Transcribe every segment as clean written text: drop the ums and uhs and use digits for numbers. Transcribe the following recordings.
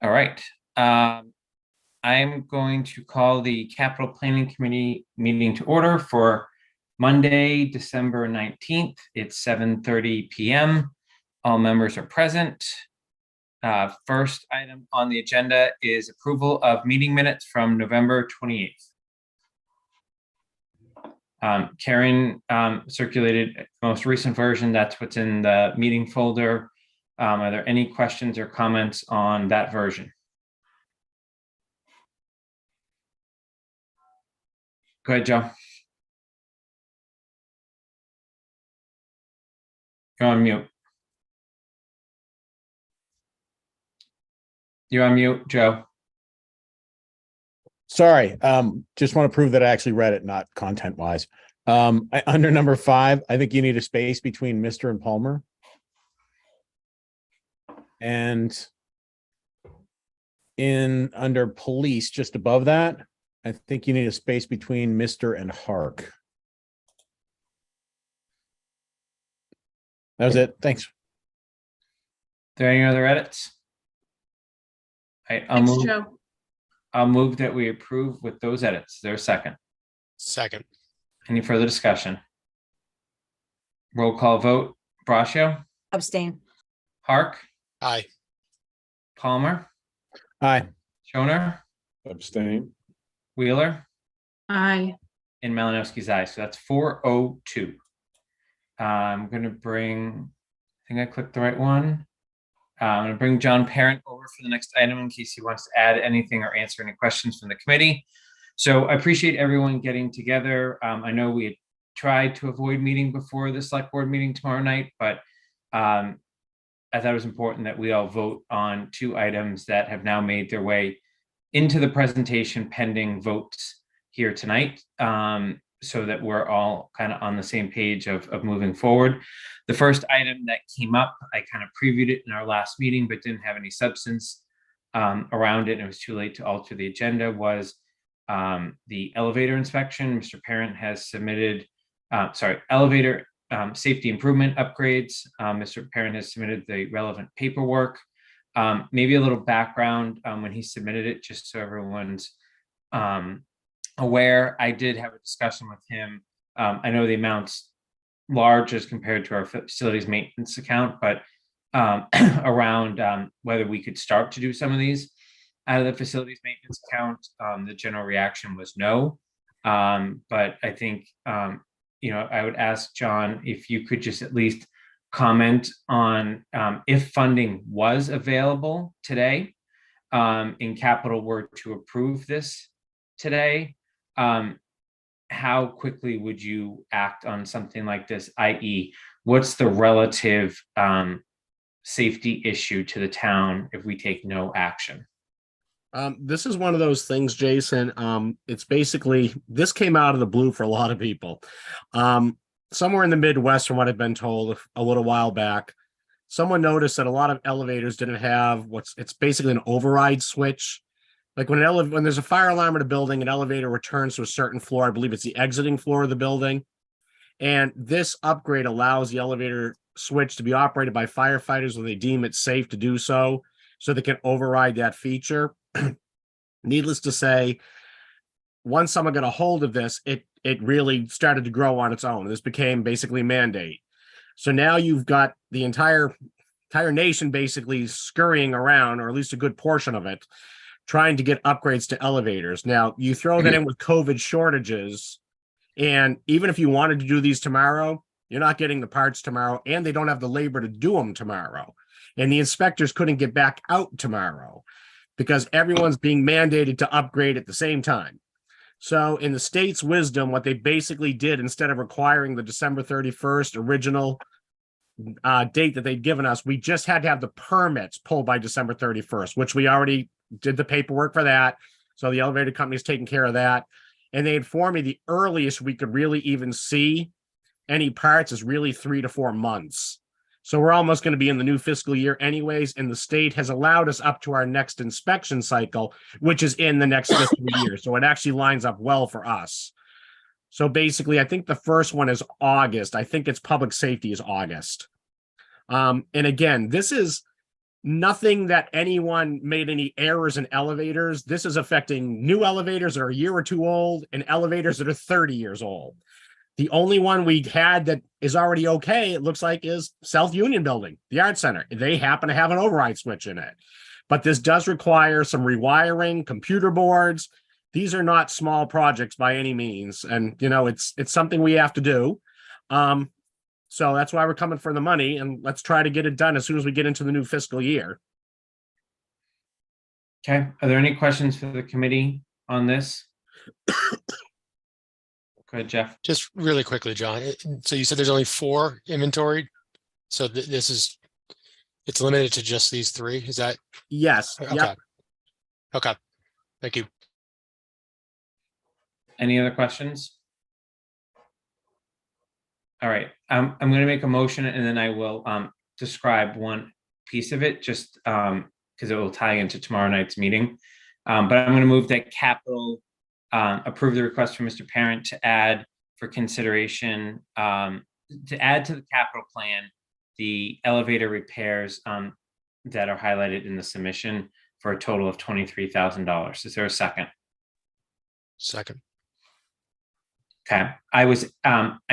All right. I'm going to call the Capital Planning Committee meeting to order for Monday, December 19th. It's 7:30 p.m. All members are present. First item on the agenda is approval of meeting minutes from November 28th. Karen circulated the most recent version. That's what's in the meeting folder. Are there any questions or comments on that version? Go ahead, Joe. You're on mute. You're on mute, Joe. Sorry, just want to prove that I actually read it, not content-wise. Under number 5, I think you need a space between Mr. and Palmer. And under police, just above that, I think you need a space between Mr. and Hark. That was it. Thanks. Are there any other edits? I'll move that we approve with those edits. Is there a second? Second. Any further discussion? Roll call vote. Braccio? Abstain. Hark? Aye. Palmer? Aye. Shoner? Abstain. Wheeler? Aye. And Malinowski's aye. So that's 402. I'm going to bring, I think I clicked the right one. I'm going to bring John Parent over for the next item in case he wants to add anything or answer any questions from the committee. So I appreciate everyone getting together. I know we had tried to avoid meeting before the select board meeting tomorrow night, but I thought it was important that we all vote on 2 items that have now made their way into the presentation pending votes here tonight, so that we're all kind of on the same page of moving forward. The first item that came up, I kind of previewed it in our last meeting, but didn't have any substance around it, and it was too late to alter the agenda, was the elevator inspection. Mr. Parent has submitted, elevator safety improvement upgrades. Mr. Parent has submitted the relevant paperwork. Maybe a little background when he submitted it, just so everyone's aware. I did have a discussion with him. I know the amount's large as compared to our facilities maintenance account, but around whether we could start to do some of these out of the facilities maintenance account. The general reaction was no. But I think, I would ask John if you could just at least comment on if funding was available today, in capital were to approve this today, how quickly would you act on something like this, i.e., what's the relative safety issue to the town if we take no action? This is one of those things, Jason. It's basically, this came out of the blue for a lot of people. Somewhere in the Midwest, from what I've been told a little while back, someone noticed that a lot of elevators didn't have it's basically an override switch. Like when there's a fire alarm in a building, an elevator returns to a certain floor. I believe it's the exiting floor of the building. And this upgrade allows the elevator switch to be operated by firefighters when they deem it safe to do so they can override that feature. Needless to say, once someone got a hold of this, it really started to grow on its own. This became basically a mandate. So now you've got the entire nation basically scurrying around, or at least a good portion of it, trying to get upgrades to elevators. Now, you throw that in with COVID shortages, and even if you wanted to do these tomorrow, you're not getting the parts tomorrow, and they don't have the labor to do them tomorrow. And the inspectors couldn't get back out tomorrow because everyone's being mandated to upgrade at the same time. So in the state's wisdom, what they basically did, instead of requiring the December 31st original date that they'd given us, we just had to have the permits pulled by December 31st, which we already did the paperwork for that. So the elevator company's taking care of that. And they informed me the earliest we could really even see any parts is really 3 to 4 months. So we're almost going to be in the new fiscal year anyways, and the state has allowed us up to our next inspection cycle, which is in the next fiscal year. So it actually lines up well for us. So basically, I think the first one is August. I think it's public safety is August. And again, this is nothing that anyone made any errors in elevators. This is affecting new elevators that are a year or two old and elevators that are 30 years old. The only one we had that is already okay, it looks like, is South Union Building, the Art Center. They happen to have an override switch in it. But this does require some rewiring, computer boards. These are not small projects by any means. And, it's something we have to do. So that's why we're coming for the money, and let's try to get it done as soon as we get into the new fiscal year. Okay, are there any questions for the committee on this? Go ahead, Jeff. Just really quickly, John. So you said there's only 4 inventoried. So it's limited to just these 3. Is that? Yes. Okay. Yep. Okay. Thank you. Any other questions? All right, I'm going to make a motion and then I will describe one piece of it just because it will tie into tomorrow night's meeting. But I'm going to move that capital approve the request from Mr. Parent to add for consideration to add to the capital plan the elevator repairs that are highlighted in the submission for a total of $23,000. Is there a second? Second. Okay, I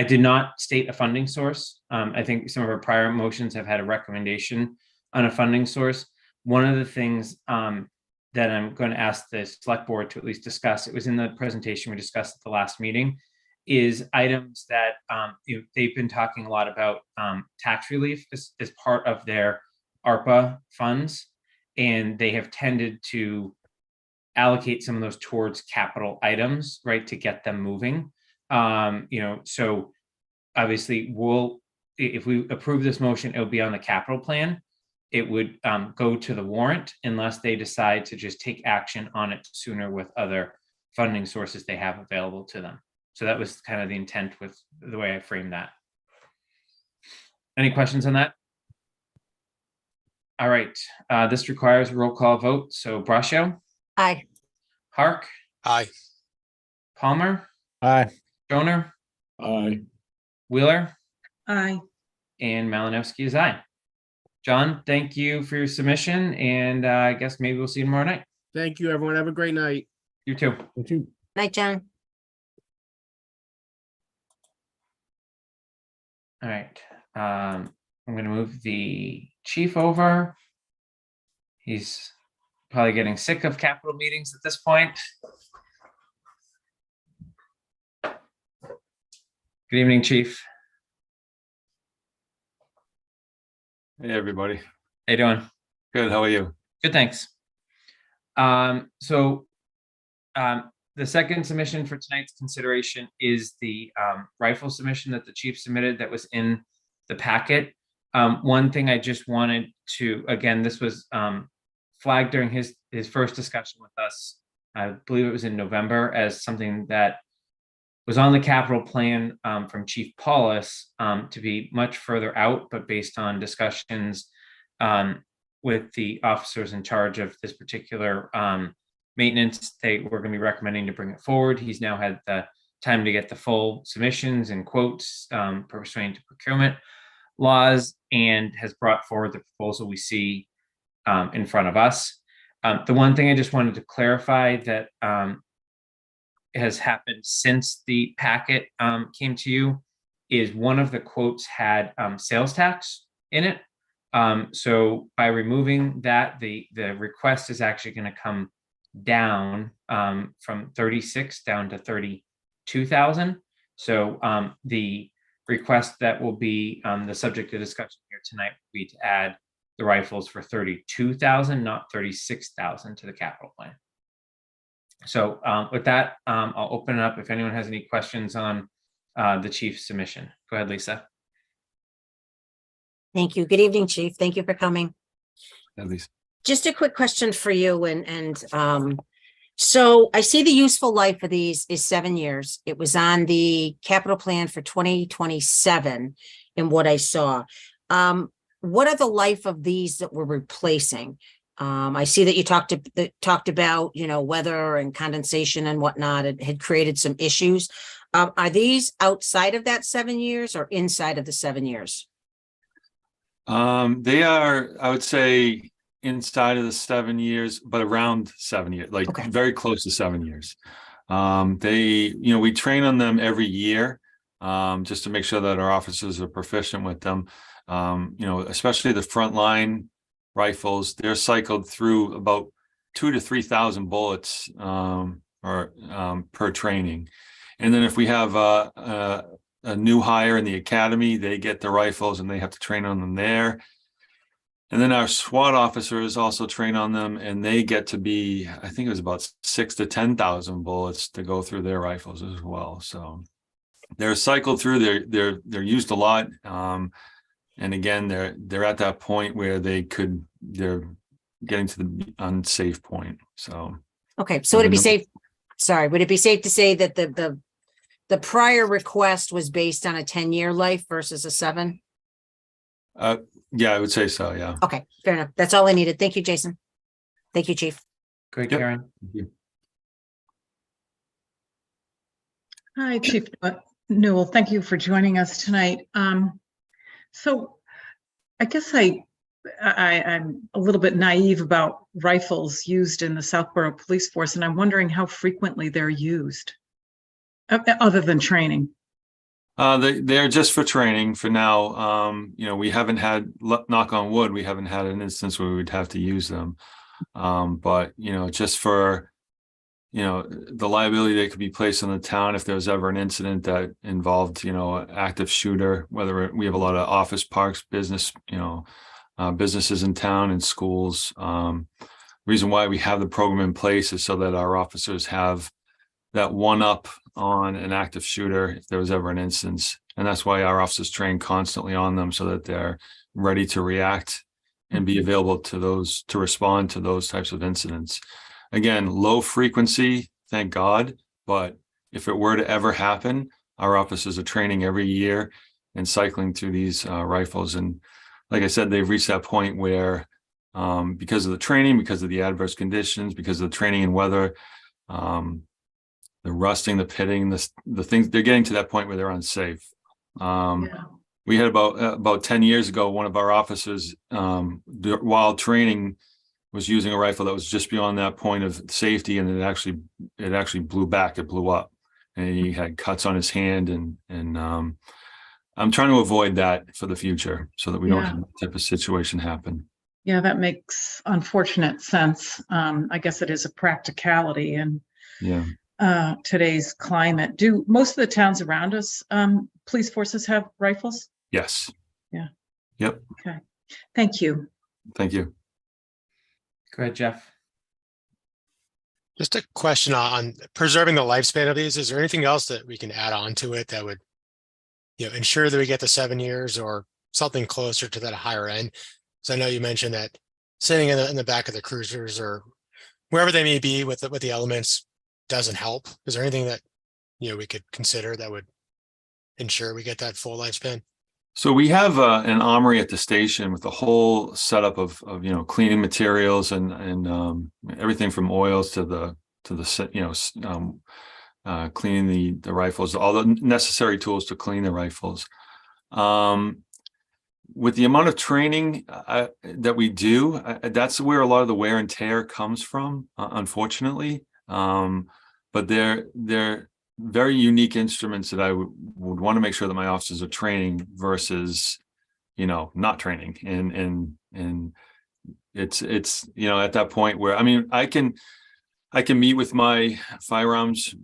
did not state a funding source. I think some of our prior motions have had a recommendation on a funding source. One of the things that I'm going to ask the select board to at least discuss, it was in the presentation we discussed at the last meeting, is items that they've been talking a lot about tax relief as part of their ARPA funds, and they have tended to allocate some of those towards capital items, right, to get them moving. So obviously if we approve this motion, it'll be on the capital plan. It would go to the warrant unless they decide to just take action on it sooner with other funding sources they have available to them. So that was kind of the intent with the way I framed that. Any questions on that? All right, this requires a roll call vote. So Braccio? Aye. Hark? Aye. Palmer? Aye. Joner? Aye. Wheeler? Aye. And Malinowski is aye. John, thank you for your submission, and I guess maybe we'll see you tomorrow night. Thank you, everyone. Have a great night. You too. Thank you. Night, John. All right. I'm going to move the chief over. He's probably getting sick of capital meetings at this point. Good evening, Chief. Hey, everybody. How you doing? Good. How are you? Good, thanks. The second submission for tonight's consideration is the rifle submission that the chief submitted that was in the packet. One thing I just wanted to, again, this was flagged during his first discussion with us. I believe it was in November, as something that was on the capital plan from Chief Paulus to be much further out, but based on discussions with the officers in charge of this particular maintenance, they were going to be recommending to bring it forward. He's now had the time to get the full submissions and quotes pursuant to procurement laws, and has brought forward the proposal we see in front of us. The one thing I just wanted to clarify that has happened since the packet came to you is one of the quotes had sales tax in it. So by removing that, the request is actually going to come down from 36 down to 32,000. So the request that will be the subject of discussion here tonight will be to add the rifles for 32,000, not 36,000 to the capital plan. So with that, I'll open it up if anyone has any questions on the chief's submission. Go ahead, Lisa. Thank you. Good evening, Chief. Thank you for coming. At least. Just a quick question for you. So I see the useful life of these is 7 years. It was on the capital plan for 2027 in what I saw. What are the life of these that we're replacing? I see that you talked about, weather and condensation and whatnot. It had created some issues. Are these outside of that 7 years or inside of the 7 years? They are, I would say, inside of the 7 years, but around 7 years, like Okay. very close to 7 years. We train on them every year, just to make sure that our officers are proficient with them. Especially the frontline rifles, they're cycled through about 2,000 to 3,000 bullets per training. And then if we have a new hire in the academy, they get the rifles and they have to train on them there. And then our SWAT officers also train on them, and they get to be, I think it was about 6,000 to 10,000 bullets to go through their rifles as well. So they're cycled through. They're used a lot. And again, they're at that point where they're getting to the unsafe point. So Okay, so would it be safe? Sorry, would it be safe to say that the prior request was based on a 10-year life versus a 7? yeah, I would say so. Yeah. Okay, fair enough. That's all I needed. Thank you, Jason. Thank you, Chief. Great, Yep. Karen. Thank you. Hi, Chief Newell. Thank you for joining us tonight. So I guess I'm a little bit naive about rifles used in the Southborough Police Force, and I'm wondering how frequently they're used, other than training. They're just for training for now. We haven't had, knock on wood, we haven't had an instance where we would have to use them. But just for, the liability that could be placed on the town if there was ever an incident that involved, an active shooter, whether we have a lot of office parks, businesses in town and schools. Reason why we have the program in place is so that our officers have that one up on an active shooter if there was ever an instance. And that's why our officers train constantly on them so that they're ready to react and be available to respond to those types of incidents. Again, low frequency, thank God, but if it were to ever happen, our officers are training every year and cycling through these rifles. And like I said, they've reached that point where because of the training, because of the adverse conditions, because of the training and weather, the rusting, the pitting, the things, they're getting to that point where they're unsafe. Yeah. We had about 10 years ago, one of our officers, while training, was using a rifle that was just beyond that point of safety, and it actually blew back. It blew up, and he had cuts on his hand. And I'm trying to avoid that for the future, so that we don't have that type of situation happen. Yeah, that makes unfortunate sense. I guess it is a practicality in today's climate. Do most of the towns around us, police forces, have rifles? Yes. Yeah. Yep. Okay. Thank you. Thank you. Go ahead, Jeff. Just a question on preserving the lifespan of these. Is there anything else that we can add on to it that would, ensure that we get the 7 years or something closer to that higher end? So I know you mentioned that sitting in the back of the cruisers or wherever they may be with the elements doesn't help. Is there anything that, we could consider that would ensure we get that full lifespan? So we have an armory at the station with a whole setup of cleaning materials and everything from oils to cleaning the rifles, all the necessary tools to clean the rifles. With the amount of training that we do, that's where a lot of the wear and tear comes from, unfortunately. But they're very unique instruments that I would want to make sure that my officers are training versus, not training. And it's at that point where, I can meet with my firearms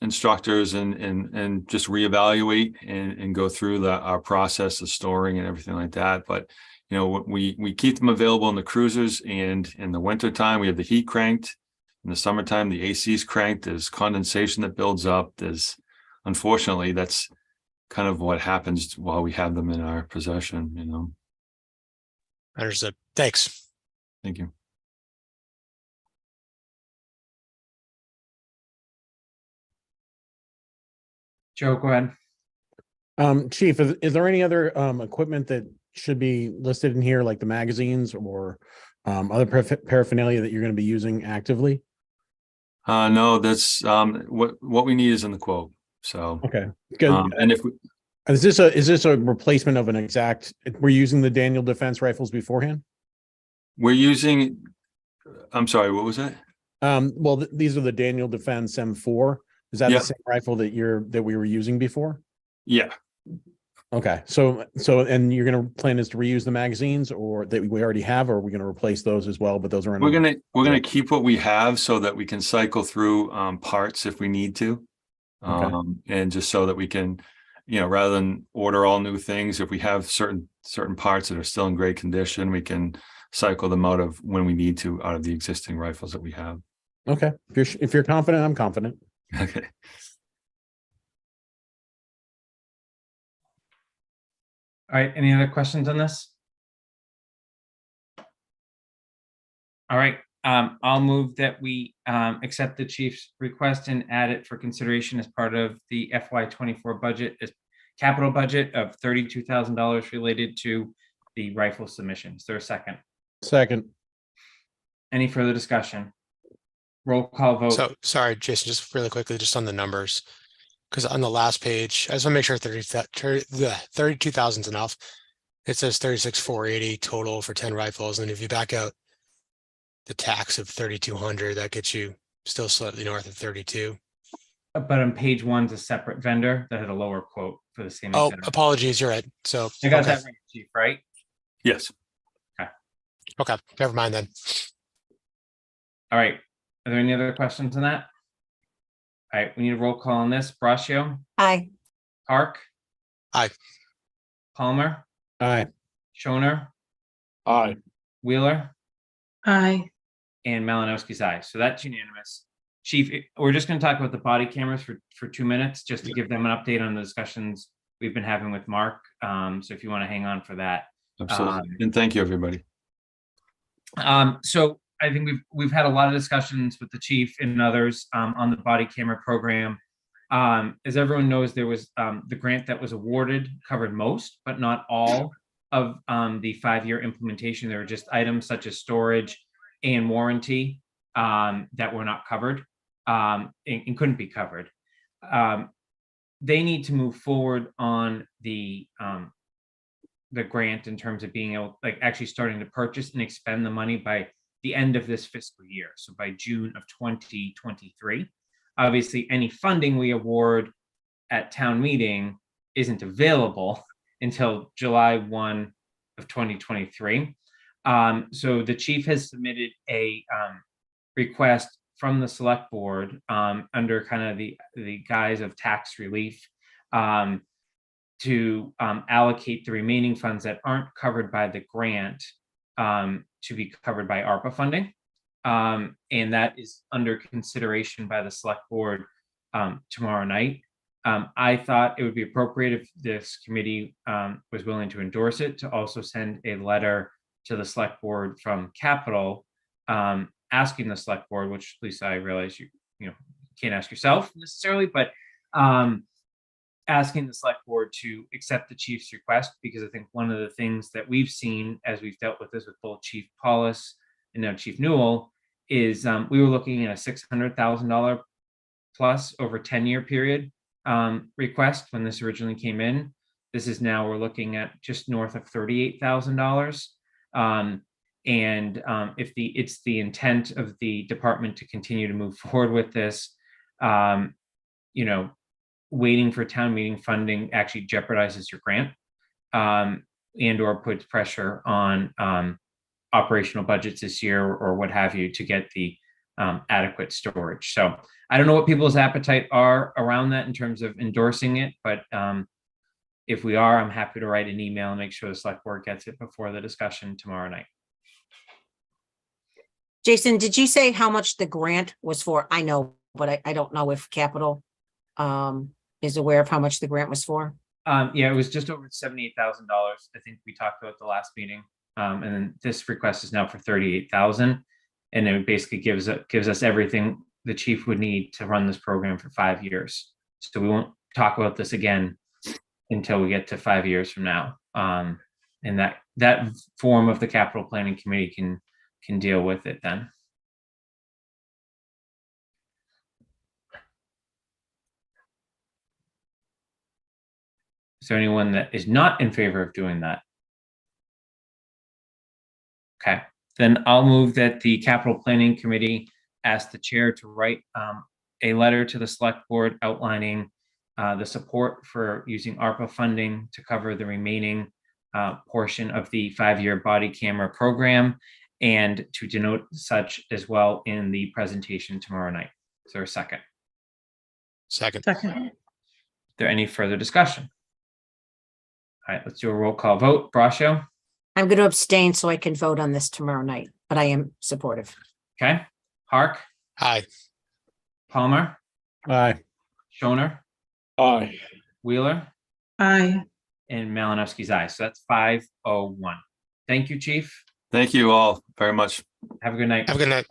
instructors and just reevaluate and go through our process of storing and everything like that. But we keep them available in the cruisers, and in the wintertime we have the heat cranked. In the summertime, the AC is cranked. There's condensation that builds up. Unfortunately, that's kind of what happens while we have them in our possession, Understood. Thanks. Thank you. Joe, go ahead. Chief, is there any other equipment that should be listed in here, like the magazines or other paraphernalia that you're going to be using actively? No, that's what we need is in the quote. So Okay, good. and if we, Is this a replacement of an exact? We're using the Daniel Defense rifles beforehand. We're using, I'm sorry, what was that? Well, these are the Daniel Defense M4. Is that Yeah. the same rifle that we were using before? Yeah, Okay, so and you're gonna plan is to reuse the magazines or that we already have, or are we gonna replace those as well? But those are in. we're gonna keep what we have so that we can cycle through parts if we need to. Okay. And just so that we can, rather than order all new things, if we have certain parts that are still in great condition, we can cycle them out of when we need to out of the existing rifles that we have. Okay, if you're confident, I'm confident. Okay. All right, any other questions on this? All right, I'll move that we accept the chief's request and add it for consideration as part of the FY24 budget, as capital budget of $32,000 related to the rifle submission. Is there a second? Second. Any further discussion? Roll call vote. So, sorry, Jason, just really quickly, just on the numbers. Because on the last page, I just want to make sure 32,000 is enough. It says 36,480 total for 10 rifles. And if you back out the tax of 3,200, that gets you still slightly north of 32. But on page one's a separate vendor that had a lower quote for the same. Oh, exact- apologies, you're right. So, I got okay. that right, chief, right? Yes. Okay, never mind then. All right. Are there any other questions on that? All right, we need a roll call on this. Braccio, Aye. Park. Aye. Palmer, Aye. Shoner, Aye. Wheeler, Aye. and Malinowski's aye. So that's unanimous. Chief, we're just going to talk about the body cameras for 2 minutes, just to give them an update on the discussions we've been having with Mark. So if you want to hang on for that. Absolutely. And thank you, everybody. So I think we've had a lot of discussions with the chief and others on the body camera program. As everyone knows, there was the grant that was awarded covered most, but not all of the 5-year implementation. There were just items such as storage and warranty that were not covered and couldn't be covered. They need to move forward on the grant in terms of being able, like actually starting to purchase and expend the money by the end of this fiscal year. So by June of 2023, obviously any funding we award at town meeting isn't available until July 1 of 2023. So the chief has submitted a request from the select board under kind of the guise of tax relief to allocate the remaining funds that aren't covered by the grant to be covered by ARPA funding. And that is under consideration by the select board tomorrow night. I thought it would be appropriate if this committee was willing to endorse it, to also send a letter to the select board from Capital asking the select board, which Lisa, I realize you can't ask yourself necessarily, but asking the select board to accept the chief's request, because I think one of the things that we've seen as we've dealt with this with both Chief Paulus and now Chief Newell is we were looking at a $600,000 plus over 10-year period request when this originally came in. This is now we're looking at just north of $38,000. If it's the intent of the department to continue to move forward with this, waiting for town meeting funding actually jeopardizes your grant and or puts pressure on operational budgets this year or what have you to get the adequate storage. So I don't know what people's appetite are around that in terms of endorsing it, but if we are, I'm happy to write an email and make sure the select board gets it before the discussion tomorrow night. Jason, did you say how much the grant was for? I know, but I don't know if Capital is aware of how much the grant was for. Yeah, it was just over $78,000. I think we talked about the last meeting. And then this request is now for $38,000. And it basically gives us everything the chief would need to run this program for 5 years. So we won't talk about this again until we get to 5 years from now. And that form of the capital planning committee can deal with it then. Is there anyone that is not in favor of doing that? Okay, Then I'll move that the capital planning committee ask the chair to write a letter to the select board outlining the support for using ARPA funding to cover the remaining portion of the 5-year body camera program, and to denote such as well in the presentation tomorrow night. Is there a second? Second. Second. Is there any further discussion? All right, let's do a roll call vote. Braccio? I'm going to abstain so I can vote on this tomorrow night, but I am supportive. Okay. Hark? Aye. Palmer? Aye. Shoner? Aye. Wheeler? Aye. And Malinowski's aye. So that's 501. Thank you, Chief. Thank you all very much. Have a good night. Have a good night.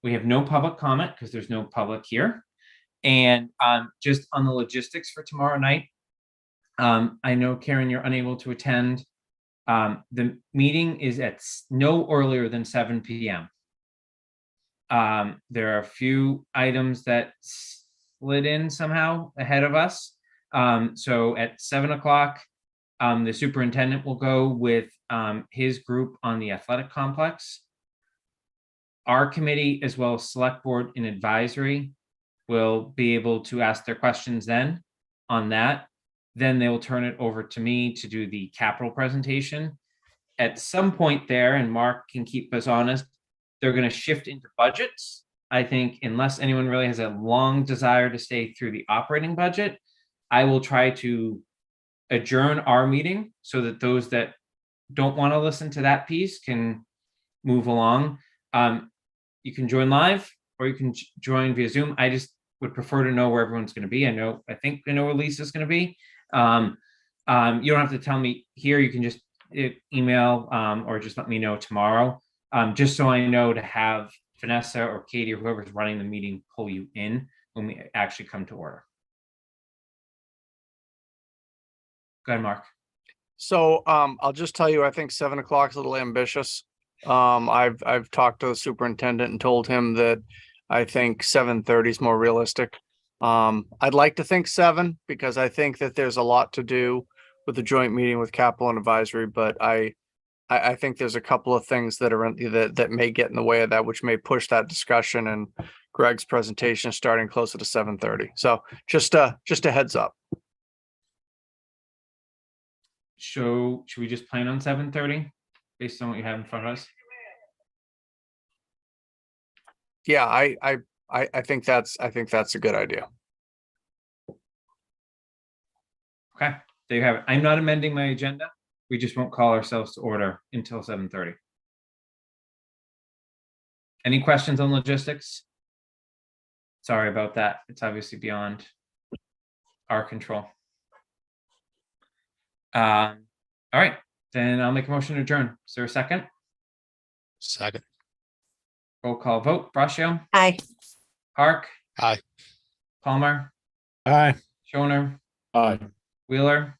We have no public comment because there's no public here. And just on the logistics for tomorrow night, I know, Karen, you're unable to attend. The meeting is at no earlier than 7 p.m. There are a few items that slid in somehow ahead of us. So at 7 o'clock, the superintendent will go with his group on the athletic complex. Our committee, as well as select board and advisory, will be able to ask their questions then on that. Then they will turn it over to me to do the capital presentation. At some point there, and Mark can keep us honest, they're going to shift into budgets. I think unless anyone really has a long desire to stay through the operating budget, I will try to adjourn our meeting so that those that don't want to listen to that piece can move along. You can join live or you can join via Zoom. I just would prefer to know where everyone's going to be. I think I know where Lisa's going to be. You don't have to tell me here. You can just email or just let me know tomorrow, just so I know to have Vanessa or Katie or whoever's running the meeting pull you in when we actually come to order. Go ahead, Mark. So I'll just tell you, I think 7 o'clock is a little ambitious. I've talked to the superintendent and told him that I think 7:30 is more realistic. I'd like to think 7 because I think that there's a lot to do with the joint meeting with capital and advisory, but I think there's a couple of things that are that may get in the way of that, which may push that discussion and Greg's presentation starting closer to 7:30. So just a heads up. So should we just plan on 7:30 based on what you have in front of us? Yeah, I think that's a good idea. Okay, there you have it. I'm not amending my agenda. We just won't call ourselves to order until 7:30. Any questions on logistics? Sorry about that. It's obviously beyond our control. All right, then I'll make a motion to adjourn. Is there a second? Second. Roll call vote. Braccio, Aye. Hark. Aye. Palmer, Aye. Shoner, Aye. Wheeler,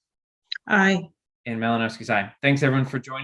Aye. and Malinowski's aye. Thanks everyone for joining.